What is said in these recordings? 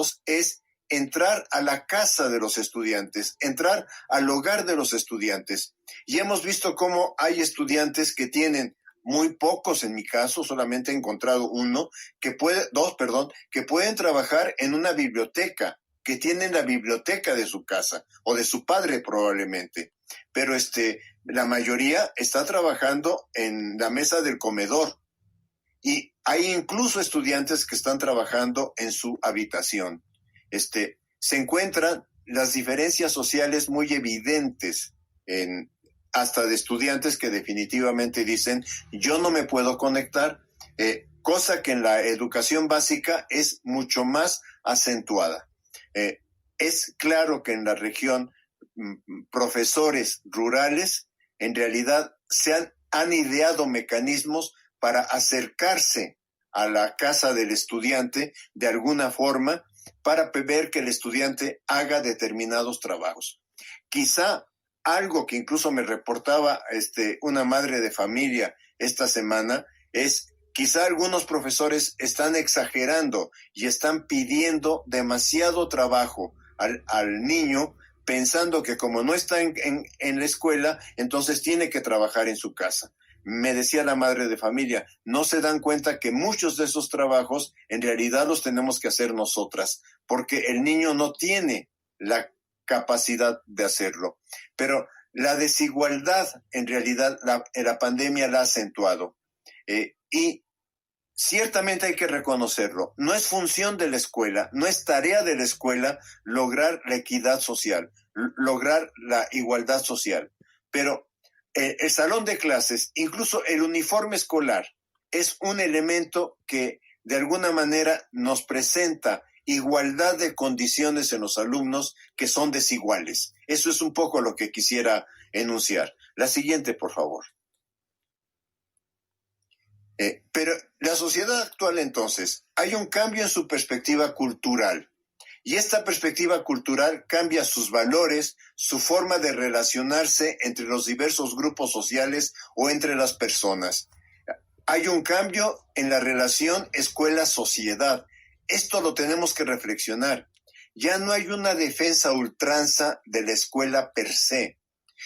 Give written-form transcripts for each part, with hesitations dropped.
métodos es entrar a la casa de los estudiantes, entrar al hogar de los estudiantes. Y hemos visto cómo hay estudiantes que tienen, muy pocos en mi caso, solamente he encontrado que pueden trabajar en una biblioteca, que tienen la biblioteca de su casa o de su padre probablemente. Pero la mayoría está trabajando en la mesa del comedor. Y hay incluso estudiantes que están trabajando en su habitación. Se encuentran las diferencias sociales muy evidentes hasta de estudiantes que definitivamente dicen, yo no me puedo conectar, cosa que en la educación básica es mucho más acentuada. Es claro que en la región, profesores rurales en realidad han ideado mecanismos para acercarse a la casa del estudiante de alguna forma para ver que el estudiante haga determinados trabajos. Quizá algo que incluso me reportaba una madre de familia esta semana es quizá algunos profesores están exagerando y están pidiendo demasiado trabajo al niño, pensando que como no está en la escuela, entonces tiene que trabajar en su casa. Me decía la madre de familia, no se dan cuenta que muchos de esos trabajos en realidad los tenemos que hacer nosotras, porque el niño no tiene la capacidad de hacerlo. Pero la desigualdad, en realidad, la pandemia la ha acentuado. Y ciertamente hay que reconocerlo. No es función de la escuela, no es tarea de la escuela lograr la equidad social, lograr la igualdad social. Pero el salón de clases, incluso el uniforme escolar, es un elemento que de alguna manera nos presenta igualdad de condiciones en los alumnos que son desiguales. Eso es un poco lo que quisiera enunciar. La siguiente, por favor. Pero la sociedad actual, entonces, hay un cambio en su perspectiva cultural. Y esta perspectiva cultural cambia sus valores, su forma de relacionarse entre los diversos grupos sociales o entre las personas. Hay un cambio en la relación escuela-sociedad. Esto lo tenemos que reflexionar. Ya no hay una defensa a ultranza de la escuela per se.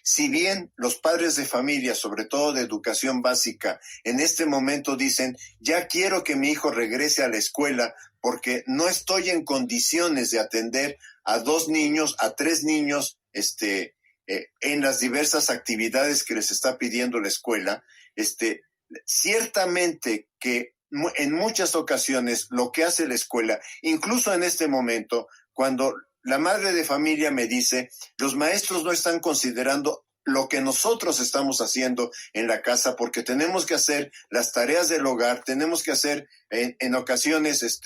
Si bien los padres de familia, sobre todo de educación básica, en este momento dicen, ya quiero que mi hijo regrese a la escuela porque no estoy en condiciones de atender a 2 niños, a 3 niños, en las diversas actividades que les está pidiendo la escuela, ciertamente que en muchas ocasiones lo que hace la escuela, incluso en este momento, cuando la madre de familia me dice, los maestros no están considerando lo que nosotros estamos haciendo en la casa porque tenemos que hacer las tareas del hogar, tenemos que hacer en ocasiones,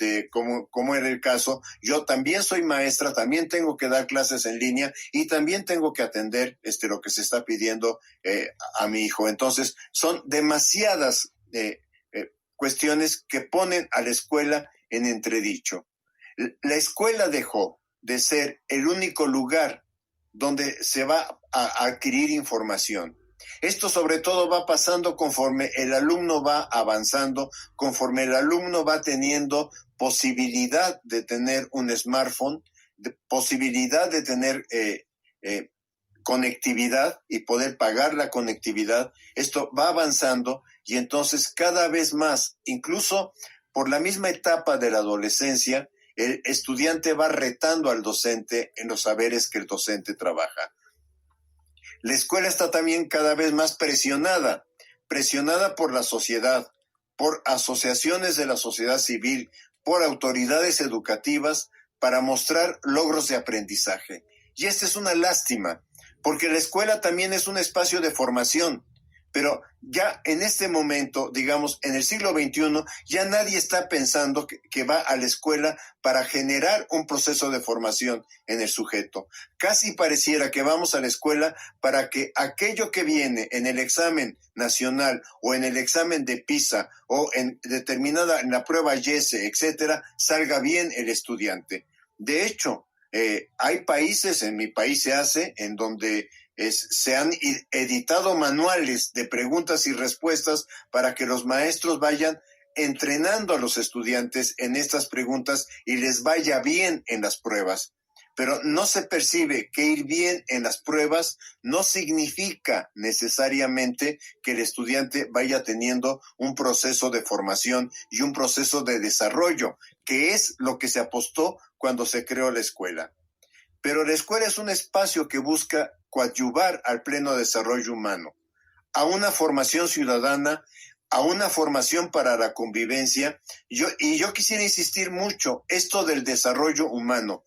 como era el caso, yo también soy maestra, también tengo que dar clases en línea y también tengo que atender lo que se está pidiendo a mi hijo. Entonces, son demasiadas cuestiones que ponen a la escuela en entredicho. La escuela dejó de ser el único lugar donde se va a adquirir información. Esto sobre todo va pasando conforme el alumno va avanzando, conforme el alumno va teniendo posibilidad de tener un smartphone, posibilidad de tener conectividad y poder pagar la conectividad. Esto va avanzando y entonces cada vez más, incluso por la misma etapa de la adolescencia, el estudiante va retando al docente en los saberes que el docente trabaja. La escuela está también cada vez más presionada por la sociedad, por asociaciones de la sociedad civil, por autoridades educativas para mostrar logros de aprendizaje. Y esta es una lástima, porque la escuela también es un espacio de formación. Pero ya en este momento, digamos, en el siglo XXI, ya nadie está pensando que va a la escuela para generar un proceso de formación en el sujeto. Casi pareciera que vamos a la escuela para que aquello que viene en el examen nacional o en el examen de PISA o en la prueba YESE, etcétera, salga bien el estudiante. De hecho, hay países, en mi país se hace, en donde se han editado manuales de preguntas y respuestas para que los maestros vayan entrenando a los estudiantes en estas preguntas y les vaya bien en las pruebas. Pero no se percibe que ir bien en las pruebas no significa necesariamente que el estudiante vaya teniendo un proceso de formación y un proceso de desarrollo, que es lo que se apostó cuando se creó la escuela. Pero la escuela es un espacio que busca coadyuvar al pleno desarrollo humano, a una formación ciudadana, a una formación para la convivencia. Yo quisiera insistir mucho esto del desarrollo humano,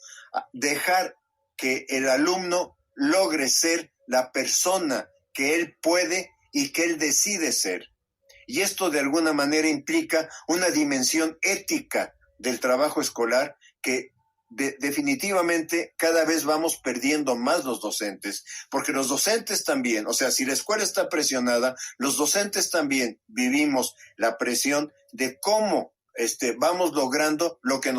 dejar que el alumno logre ser la persona que él puede y que él decide ser. Y esto de alguna manera implica una dimensión ética del trabajo escolar que definitivamente cada vez vamos perdiendo más los docentes, porque los docentes también, o sea, si la escuela está presionada, los docentes también vivimos la presión de cómo vamos logrando lo que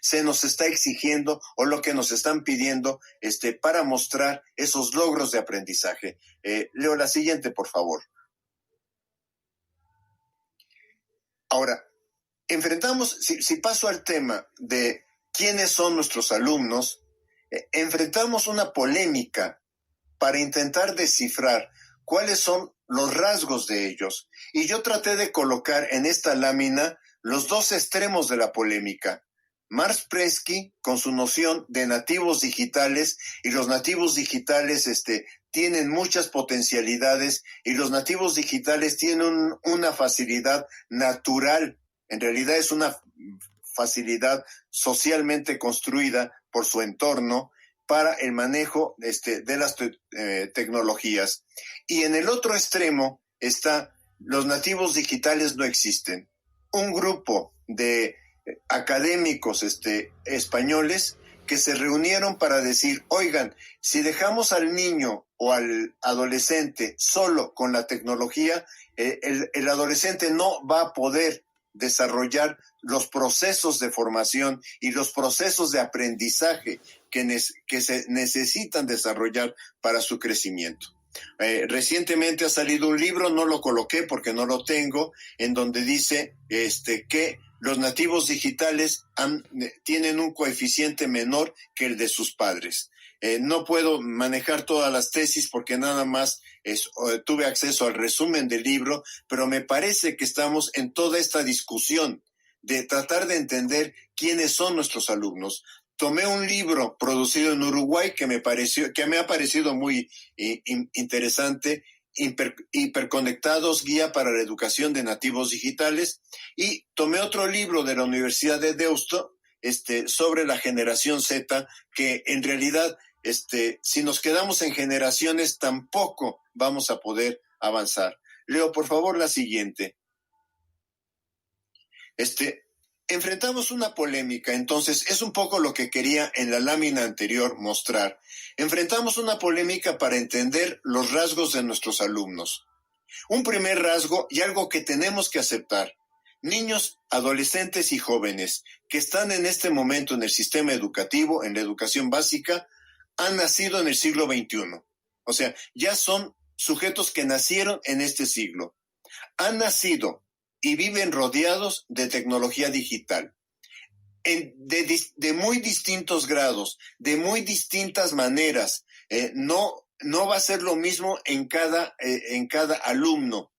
se nos está exigiendo o lo que nos están pidiendo para mostrar esos logros de aprendizaje. Leo la siguiente, por favor. Ahora, enfrentamos, si paso al tema de quiénes son nuestros alumnos, enfrentamos una polémica para intentar descifrar cuáles son los rasgos de ellos. Y yo traté de colocar en esta lámina los dos extremos de la polémica. Marx Prensky, con su noción de nativos digitales, y los nativos digitales tienen muchas potencialidades, y los nativos digitales tienen una facilidad natural. En realidad es una facilidad socialmente construida por su entorno para el manejo de las tecnologías. Y en el otro extremo está, los nativos digitales no existen. Un grupo de académicos españoles que se reunieron para decir, oigan, si dejamos al niño o al adolescente solo con la tecnología, el adolescente no va a poder desarrollar los procesos de formación y los procesos de aprendizaje que se necesitan desarrollar para su crecimiento. Recientemente ha salido un libro, no lo coloqué porque no lo tengo, en donde dice que los nativos digitales tienen un coeficiente menor que el de sus padres. No puedo manejar todas las tesis porque nada más tuve acceso al resumen del libro, pero me parece que estamos en toda esta discusión de tratar de entender quiénes son nuestros alumnos. Tomé un libro producido en Uruguay que me ha parecido muy interesante, Hiperconectados, guía para la educación de nativos digitales, y tomé otro libro de la Universidad de Deusto sobre la generación Z, que en realidad si nos quedamos en generaciones tampoco vamos a poder avanzar. Leo, por favor, la siguiente. Enfrentamos una polémica, entonces es un poco lo que quería en la lámina anterior mostrar. Enfrentamos una polémica para entender los rasgos de nuestros alumnos. Un primer rasgo y algo que tenemos que aceptar. Niños, adolescentes y jóvenes que están en este momento en el sistema educativo, en la educación básica, han nacido en el siglo XXI. O sea, ya son sujetos que nacieron en este siglo. Han nacido y viven rodeados de tecnología digital, de muy distintos grados, de muy distintas maneras. No va a ser lo mismo en cada alumno.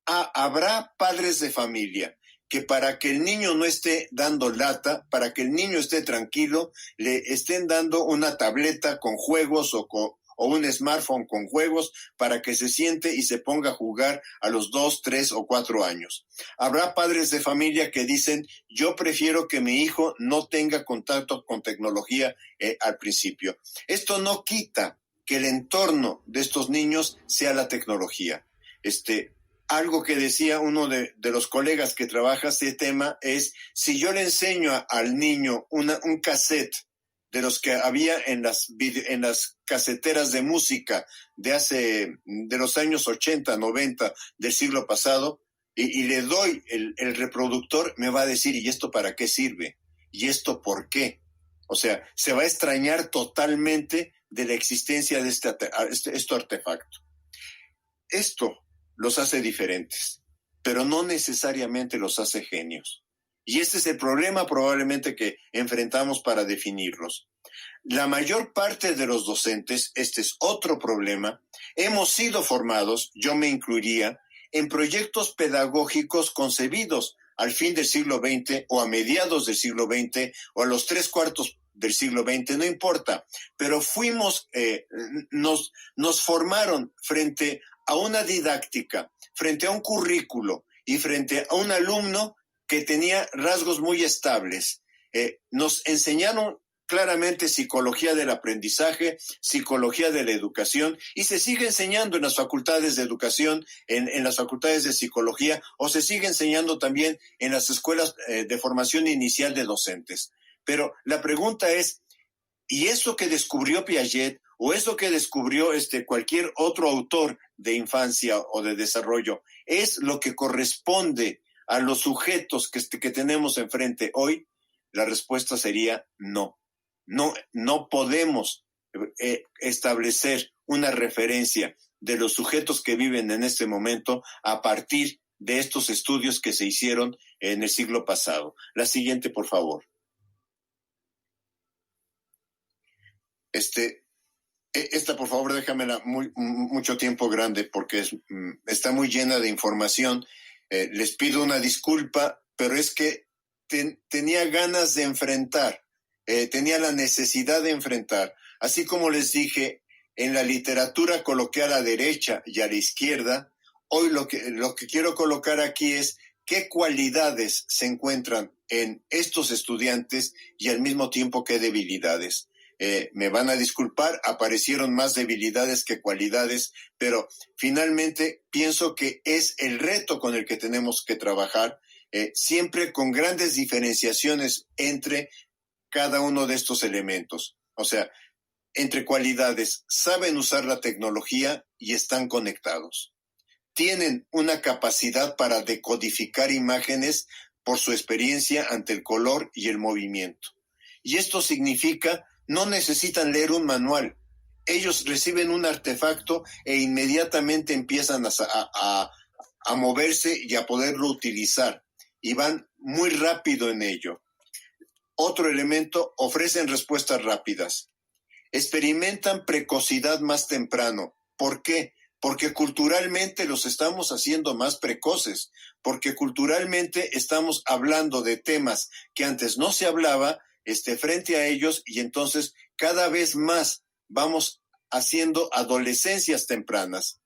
Habrá padres de familia que para que el niño no esté dando lata, para que el niño esté tranquilo, le estén dando una tableta con juegos o un smartphone con juegos para que se siente y se ponga a jugar a los 2, 3 o 4 años. Habrá padres de familia que dicen, yo prefiero que mi hijo no tenga contacto con tecnología al principio. Esto no quita que el entorno de estos niños sea la tecnología. Algo que decía uno de los colegas que trabaja este tema es, si yo le enseño al niño un cassette de los que había en las caseteras de música de los años 80, 90 del siglo pasado, y le doy el reproductor, me va a decir, ¿y esto para qué sirve? ¿Y esto por qué? O sea, se va a extrañar totalmente de la existencia de este artefacto. Esto los hace diferentes. pero no necesariamente los hace genios. Y este es el problema probablemente que enfrentamos para definirlos. La mayor parte de los docentes, este es otro problema, hemos sido formados, yo me incluiría, en proyectos pedagógicos concebidos al fin del siglo XX o a mediados del siglo XX o a los 3/4 del siglo XX, no importa, pero nos formaron frente a una didáctica, frente a un currículo y frente a un alumno que tenía rasgos muy estables. Nos enseñaron claramente psicología del aprendizaje, psicología de la educación, y se sigue enseñando en las facultades de educación, en las facultades de psicología, o se sigue enseñando también en las escuelas de formación inicial de docentes. Pero la pregunta es, ¿y eso que descubrió Piaget o eso que descubrió cualquier otro autor de infancia o de desarrollo es lo que corresponde a los sujetos que tenemos enfrente hoy? La respuesta sería no. No podemos establecer una referencia de los sujetos que viven en este momento a partir de estos estudios que se hicieron en el siglo pasado. La siguiente, por favor. Esta, por favor, déjamela mucho tiempo grande porque está muy llena de información. Les pido una disculpa, pero es que tenía ganas de enfrentar, tenía la necesidad de enfrentar. Así como les dije, en la literatura coloqué a la derecha y a la izquierda. Hoy lo que quiero colocar aquí es qué cualidades se encuentran en estos estudiantes y al mismo tiempo qué debilidades. Me van a disculpar, aparecieron más debilidades que cualidades, pero finalmente pienso que es el reto con el que tenemos que trabajar, siempre con grandes diferenciaciones entre cada uno de estos elementos. O sea, entre cualidades, saben usar la tecnología y están conectados. Tienen una capacidad para decodificar imágenes por su experiencia ante el color y el movimiento. Y esto significa no necesitan leer un manual. Ellos reciben un artefacto e inmediatamente empiezan a moverse y a poderlo utilizar. Y van muy rápido en ello. Otro elemento, ofrecen respuestas rápidas. Experimentan precocidad más temprano. ¿Por qué? Porque culturalmente los estamos haciendo más precoces, porque culturalmente estamos hablando de temas que antes no se hablaba frente a ellos, y entonces cada vez más vamos haciendo adolescencias tempranas.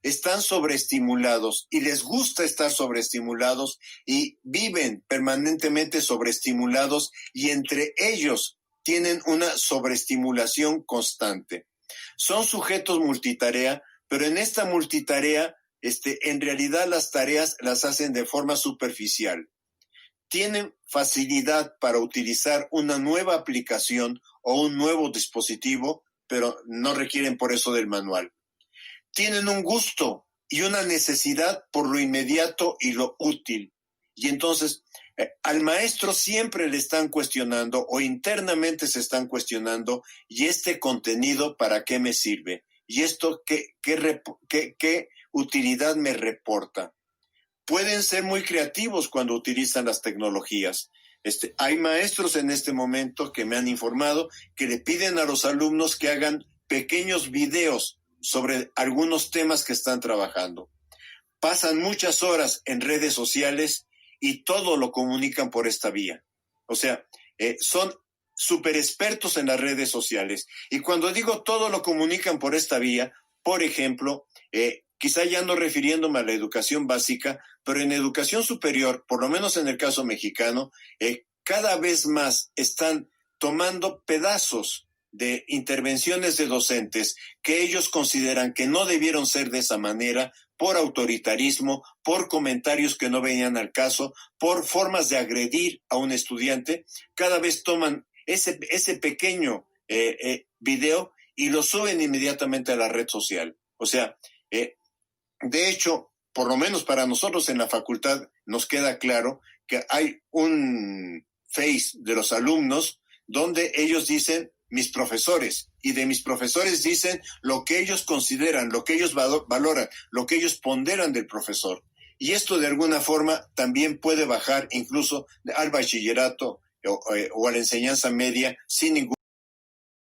Están sobreestimulados y les gusta estar sobreestimulados y viven permanentemente sobreestimulados, y entre ellos tienen una sobreestimulación constante. Son sujetos multitarea, pero en esta multitarea, en realidad las tareas las hacen de forma superficial. Tienen facilidad para utilizar una nueva aplicación o un nuevo dispositivo, pero no requieren por eso del manual. Tienen un gusto y una necesidad por lo inmediato y lo útil. Y entonces, al maestro siempre le están cuestionando o internamente se están cuestionando, ¿y este contenido para qué me sirve? ¿Y esto qué utilidad me reporta? Pueden ser muy creativos cuando utilizan las tecnologías. Hay maestros en este momento que me han informado que le piden a los alumnos que hagan pequeños videos sobre algunos temas que están trabajando. Pasan muchas horas en redes sociales y todo lo comunican por esta vía. O sea, son súper expertos en las redes sociales. Y cuando digo todo lo comunican por esta vía, por ejemplo, quizá ya no refiriéndome a la educación básica, pero en educación superior, por lo menos en el caso mexicano, cada vez más están tomando pedazos de intervenciones de docentes que ellos consideran que no debieron ser de esa manera, por autoritarismo, por comentarios que no venían al caso, por formas de agredir a un estudiante. Cada vez toman ese pequeño video y lo suben inmediatamente a la red social. O sea, de hecho, por lo menos para nosotros en la facultad nos queda claro que hay un Face de los alumnos donde ellos dicen mis profesores, y de mis profesores dicen lo que ellos consideran, lo que ellos valoran, lo que ellos ponderan del profesor. Y esto de alguna forma también puede bajar incluso al bachillerato o a la enseñanza media sin ningún